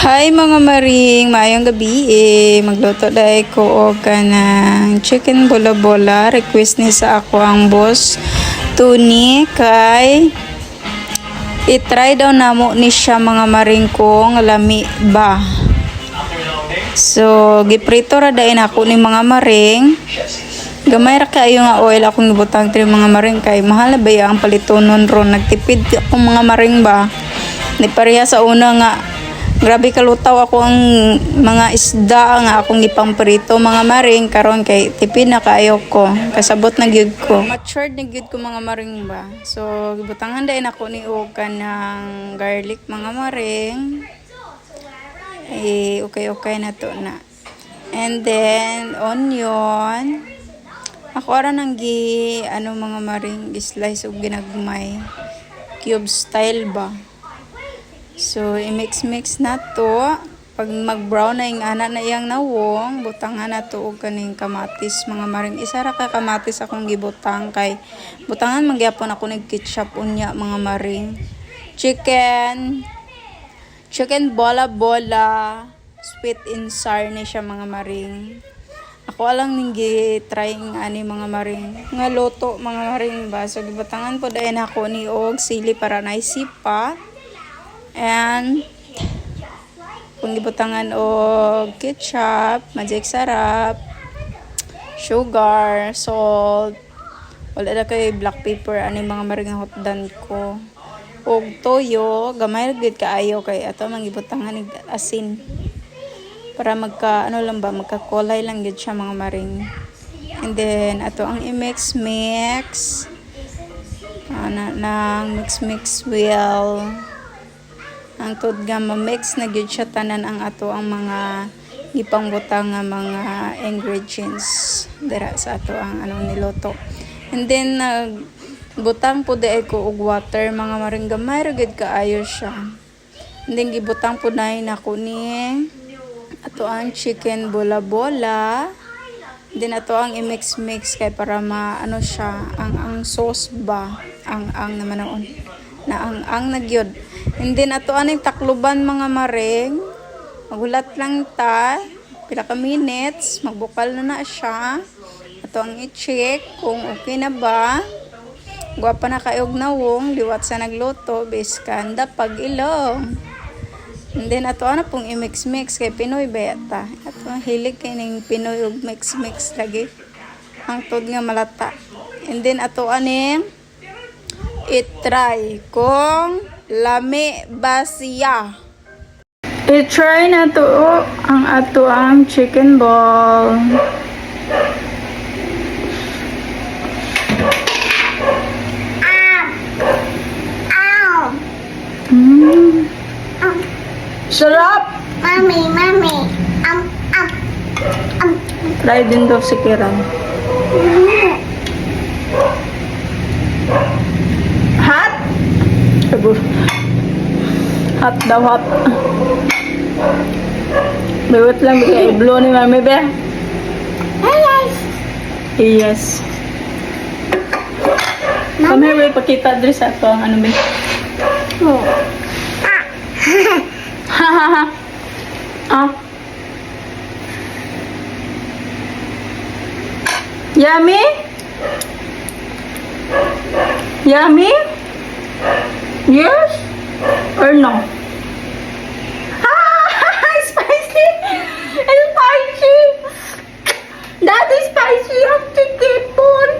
Hi mga maring, maayong gabi Magluto dahil ko og kanang chicken bola-bola. Request ni sa ako ang boss Tuni kay i-try daw namo ni siya mga maring kong lami ba. So giprito ra dayon ako ni mga maring. Gamay ra kayo nga oil akong gibutang tri mga maring kay mahal na ba ang palitonon ron. Nagtipid ako mga maring ba. Ni pareha sa una nga grabe kalutaw ako ang mga isda nga akong gipamprito mga maring karon kay tipid na kaayo ko kasabot na gyud ko matured na gyud ko mga maring ba. So gibutangan dayon ako ni og kanang garlic mga maring okay na to na, and then onion ako ara nang mga maring slice og ginagmay cube style ba. So, i-mix na to. Pag mag-brown na yung ana na iyang nawong, butangan na to og kaning kamatis. Mga maring isa ra ka kamatis akong gibutang kay butangan mangyapon ako ng ketchup unya mga maring. Chicken bola-bola. Sweet and sour ni siya mga maring. Ako alang ning gi-trying ani mga maring. Nga loto mga maring ba. So, gibutangan po dayon ako ni og sili para naisipa. And kung gibutangan og ketchup, magic sarap, sugar, salt, wala na kay black pepper ani mga maring hotdan ko. Og toyo, gamay ra gid kaayo kay ato man gibutangan og asin. Para magkakulay lang gid siya mga maring. And then ato ang i-mix mix well. Ang tod nga ma-mix na gyud siya tanan ang ato ang mga gipangbutang nga mga ingredients dira sa ato ang niluto. And then butang po dai ko og water mga maring gamay ra gid kaayo siya. And then gibutang po nay nako ni ato ang chicken bola-bola. Then ato ang i-mix kay para siya ang sauce ba ang naman noon na ang nagyod. And then ato aning takluban mga maring. Magulat lang ta pila ka minutes, magbukal na siya. Ato ang i-check kung okay na ba. Guwapa na kayog nawong liwat sa nagluto biskan pag ilong. And then ato ana pong i-mix kay Pinoy beta. Ato ang hilig kay ning Pinoy og mix lagi. Ang tod nga malata. And then ato aning i-try kung lami ba siya. I-try na to ang ato ang chicken ball. Sarap! Mami. Try din daw si Kiran. Hot? Hot daw, hot. Bawat lang bigay i-blow ni mami be. Yes. Come here, we pakita dres ato ang be. Oh. Ah. Yummy? Yummy? Yes or no? Spicy! It's spicy! That is spicy ang chicken ball.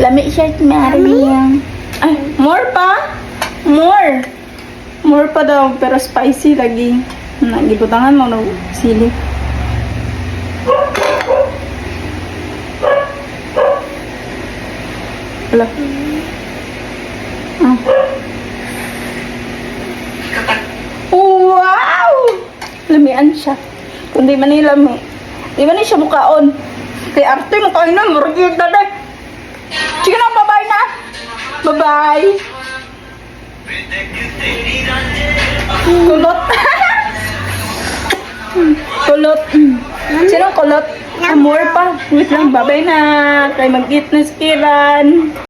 Lami siya, Maria. Ay, more pa? More pa daw, pero spicy lagi. Nagibutangan mo no sili. Wala. Wow! Lamian siya. Kundi man ni lami. Di man ni siya mukaon. Kay arte mo kayo na, maragig na dahil. Sige na, bye-bye na. Bye-bye. Kulot. Kulot. Sino kulot? Amor pa. Wait lang, bye-bye na. Kay mag-eat na si Kiran.